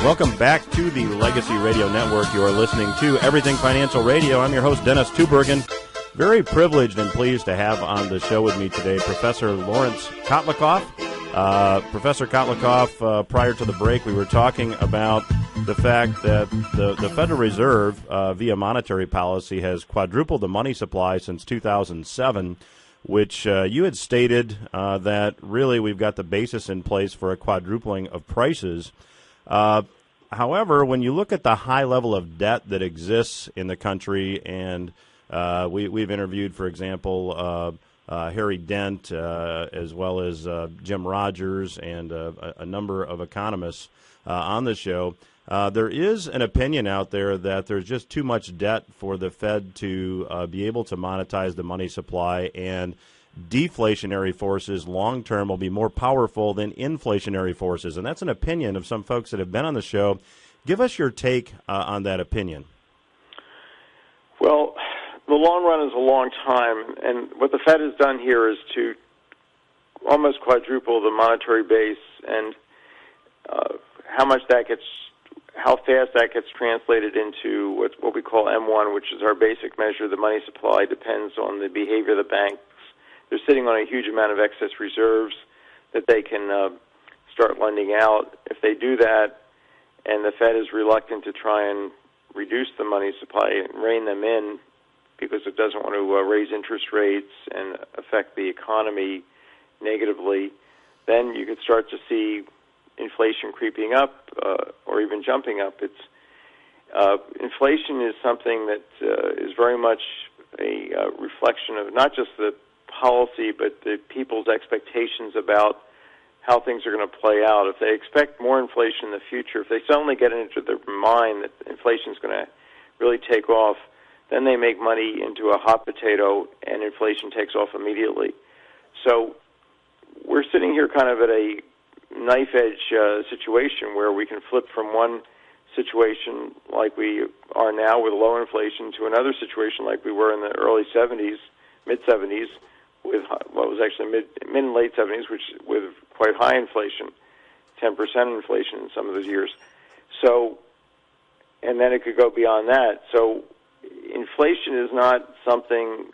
Welcome back to the Legacy Radio Network. You are listening to Everything Financial Radio. I'm your host, Dennis Tubbergen. Very privileged and pleased to have on the show with me today Professor Laurence Kotlikoff. Professor Kotlikoff, prior to the break, we were talking about the fact that the Federal Reserve, via monetary policy, has quadrupled the money supply since 2007, which you had stated that really we've got the basis in place for a quadrupling of prices. However, when you look at the high level of debt that exists in the country, and we've interviewed, for example, Harry Dent, as well as Jim Rogers and a number of economists on the show, there is an opinion out there that there's just too much debt for the Fed to be able to monetize the money supply, and deflationary forces long-term will be more powerful than inflationary forces. And that's an opinion of some folks that have been on the show. Give us your take on that opinion. Well, the long run is a long time, and what the Fed has done here is to almost quadruple the monetary base, and how fast that gets translated into what we call M1, which is our basic measure of the money supply, depends on the behavior of the banks. They're sitting on a huge amount of excess reserves that they can start lending out. If they do that, and the Fed is reluctant to try and reduce the money supply and rein them in because it doesn't want to raise interest rates and affect the economy negatively, then you could start to see inflation creeping up or even jumping up. Inflation is something that is very much a reflection of not just the policy, but the people's expectations about how things are going to play out. If they expect more inflation in the future, if they suddenly get into their mind that inflation is going to really take off, then they make money into a hot potato and inflation takes off immediately. So we're sitting here kind of at a knife-edge situation where we can flip from one situation like we are now with low inflation to another situation like we were in the early 70s, mid-70s, with what was actually mid and late 70s, which with quite high inflation, 10% inflation in some of those years. So, and then it could go beyond that. So inflation is not something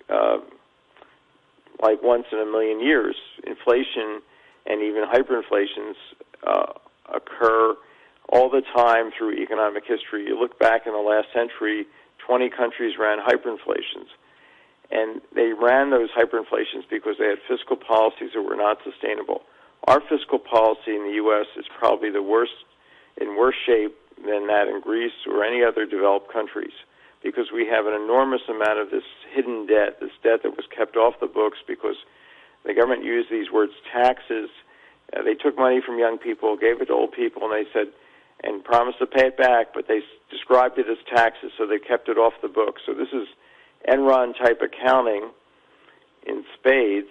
like once in a million years. Inflation and even hyperinflations occur all the time through economic history. You look back in the last century, 20 countries ran hyperinflations. And they ran those hyperinflations because they had fiscal policies that were not sustainable. Our fiscal policy in the U.S. is probably in worse shape than that in Greece or any other developed countries, because we have an enormous amount of this hidden debt, this debt that was kept off the books because the government used these words taxes. They took money from young people, gave it to old people, and they said, and promised to pay it back, but they described it as taxes, so they kept it off the books. So this is Enron-type accounting in spades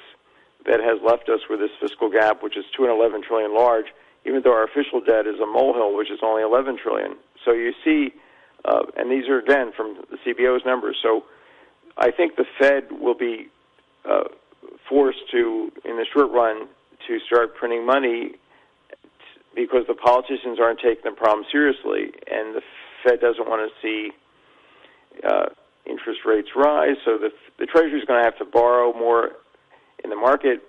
that has left us with this fiscal gap, which is $211 trillion large, even though our official debt is a molehill, which is only $11 trillion. So you see, and these are, again, from the CBO's numbers. So I think the Fed will be forced to, in the short run, to start printing money because the politicians aren't taking the problem seriously, and the Fed doesn't want to see interest rates rise, so the Treasury is going to have to borrow more in the market.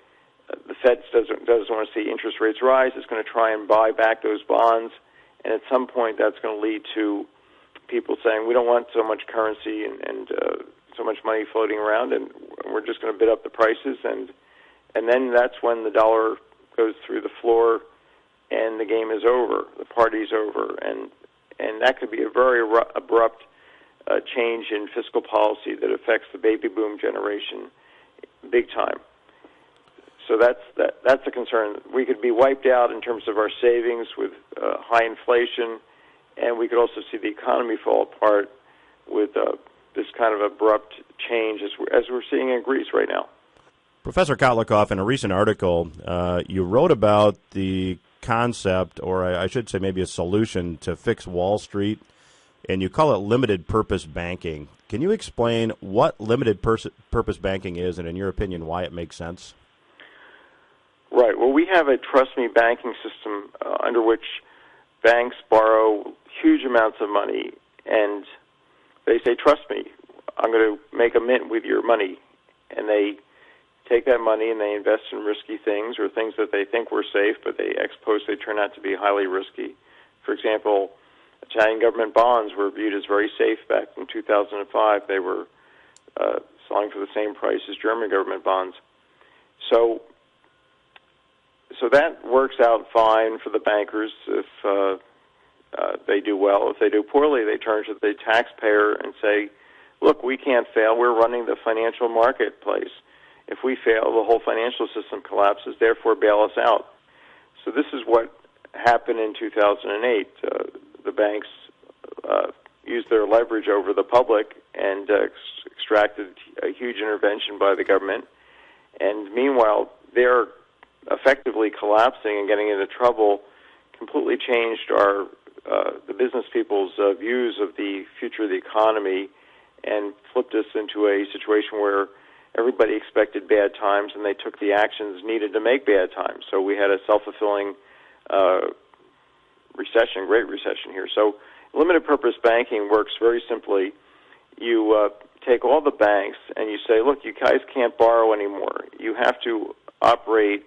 The Fed doesn't want to see interest rates rise. It's going to try and buy back those bonds, and at some point that's going to lead to people saying, we don't want so much currency and so much money floating around, and we're just going to bid up the prices, and then that's when the dollar goes through the floor and the game is over, the party's over, and that could be a very abrupt change in fiscal policy that affects the baby boom generation big time. So that's a concern. We could be wiped out in terms of our savings with high inflation, and we could also see the economy fall apart with this kind of abrupt change as we're seeing in Greece right now. Professor Kotlikoff, in a recent article, you wrote about the concept, or I should say maybe a solution to fix Wall Street, and you call it limited purpose banking. Can you explain what limited purpose banking is, and in your opinion, why it makes sense? Right. Well, we have a trust me banking system under which banks borrow huge amounts of money, and they say, trust me, I'm going to make a mint with your money. And they take that money and they invest in risky things or things that they think were safe, but ex post they turn out to be highly risky. For example, Italian government bonds were viewed as very safe back in 2005. They were selling for the same price as German government bonds. So that works out fine for the bankers if they do well. If they do poorly, they turn to the taxpayer and say, look, we can't fail. We're running the financial marketplace. If we fail, the whole financial system collapses. Therefore, bail us out. So this is what happened in 2008. The banks used their leverage over the public and extracted a huge intervention by the government. And meanwhile, they're effectively collapsing and getting into trouble, completely changed the business people's views of the future of the economy and flipped us into a situation where everybody expected bad times and they took the actions needed to make bad times. So we had a self-fulfilling recession, great recession here. So limited purpose banking works very simply. You take all the banks and you say, look, you guys can't borrow anymore. You have to operate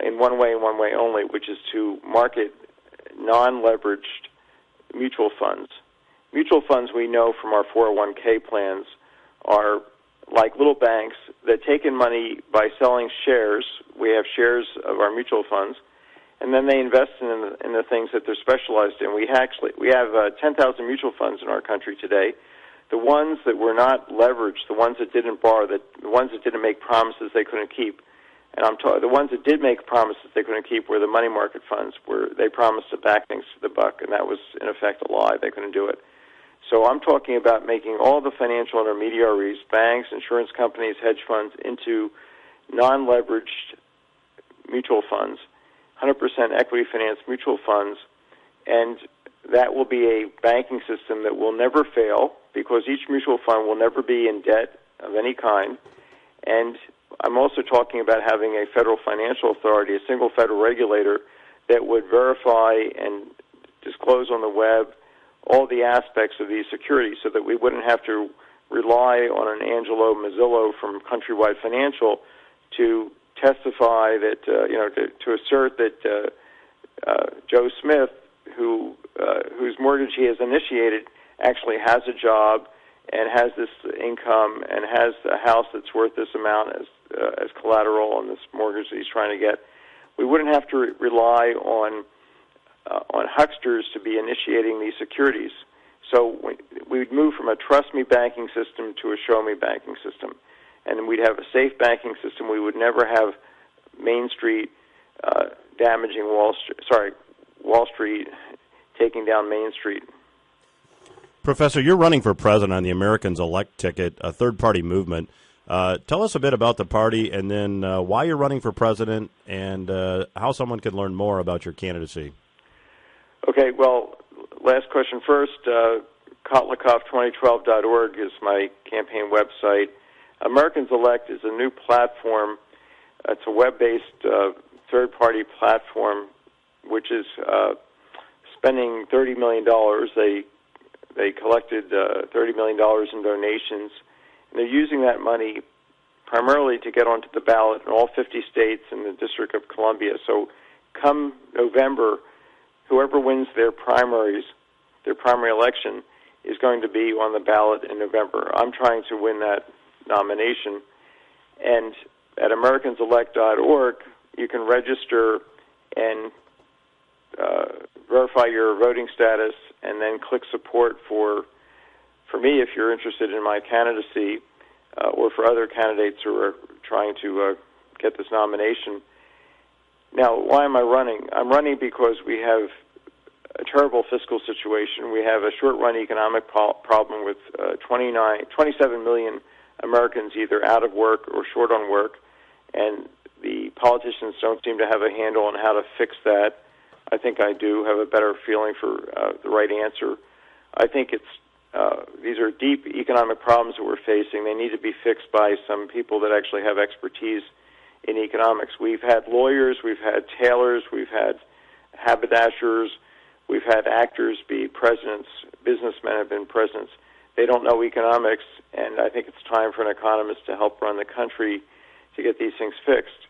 in one way and one way only, which is to market non-leveraged mutual funds. Mutual funds, we know from our 401k plans, are like little banks that take in money by selling shares. We have shares of our mutual funds, and then they invest in the things that they're specialized in. We have 10,000 mutual funds in our country today. The ones that were not leveraged, the ones that didn't borrow, the ones that didn't make promises they couldn't keep, and the ones that did make promises they couldn't keep were the money market funds, where they promised to back things to the buck, and that was, in effect, a lie. They couldn't do it. So I'm talking about making all the financial intermediaries, banks, insurance companies, hedge funds, into non-leveraged mutual funds, 100% equity financed mutual funds, and that will be a banking system that will never fail because each mutual fund will never be in debt of any kind. And I'm also talking about having a federal financial authority, a single federal regulator that would verify and disclose on the web all the aspects of these securities so that we wouldn't have to rely on an Angelo Mazzillo from Countrywide Financial to testify that, to assert that Joe Smith, whose mortgage he has initiated, actually has a job and has this income and has a house that's worth this amount as collateral on this mortgage that he's trying to get. We wouldn't have to rely on hucksters to be initiating these securities. So we'd move from a trust me banking system to a show me banking system, and we'd have a safe banking system. We would never have Main Street damaging Wall Street taking down Main Street. Professor, you're running for president on the Americans Elect ticket, a third-party movement. Tell us a bit about the party and then why you're running for president and how someone can learn more about your candidacy. Okay, well, last question first. Kotlikoff2012.org is my campaign website. Americans Elect is a new platform. It's a web-based third-party platform which is spending $30 million. They collected $30 million in donations, and they're using that money primarily to get onto the ballot in all 50 states and the District of Columbia. So come November, whoever wins their primary election is going to be on the ballot in November. I'm trying to win that nomination. And at AmericansElect.org, you can register and verify your voting status and then click support for me if you're interested in my candidacy or for other candidates who are trying to get this nomination. Now, why am I running? I'm running because we have a terrible fiscal situation. We have a short-run economic problem with 27 million Americans either out of work or short on work, and the politicians don't seem to have a handle on how to fix that. I think I do have a better feeling for the right answer. I think these are deep economic problems that we're facing. They need to be fixed by some people that actually have expertise in economics. We've had lawyers, we've had tailors, we've had haberdashers, We've had actors be presidents, businessmen have been presidents. They don't know economics, and I think it's time for an economist to help run the country to get these things fixed.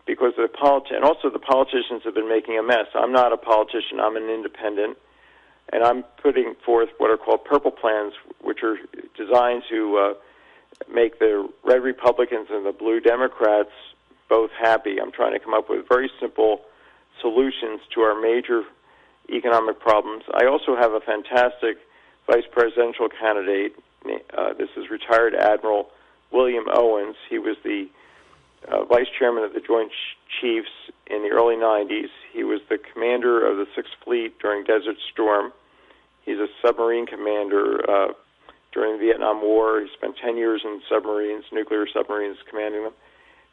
Because the politicians have been making a mess. I'm not a politician. I'm an independent, and I'm putting forth what are called purple plans, which are designed to make the red Republicans and the blue Democrats both happy. I'm trying to come up with very simple solutions to our major economic problems. I also have a fantastic vice presidential candidate. This is retired Admiral William Owens. He was the vice chairman of the Joint Chiefs in the early 90s. He was the commander of the 6th Fleet during Desert Storm. He's a submarine commander during the Vietnam War. He spent 10 years in submarines, nuclear submarines, commanding them.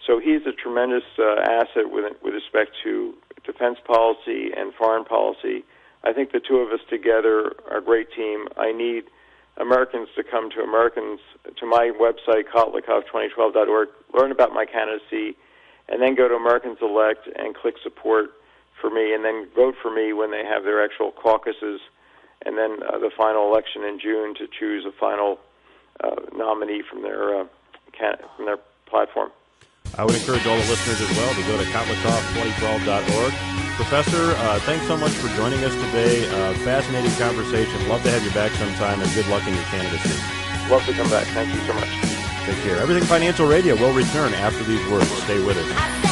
So he's a tremendous asset with respect to defense policy and foreign policy. I think the two of us together are a great team. I need Americans to come to my website, Kotlikoff2012.org, learn about my candidacy, and then go to Americans Elect and click support for me, and then vote for me when they have their actual caucuses, and then the final election in June to choose a final nominee from their platform. I would encourage all the listeners as well to go to Kotlikoff2012.org. Professor, thanks so much for joining us today. Fascinating conversation. Love to have you back sometime, and good luck in your candidacy. Love to come back. Thank you so much. Take care. Everything Financial Radio will return after these words. Stay with us.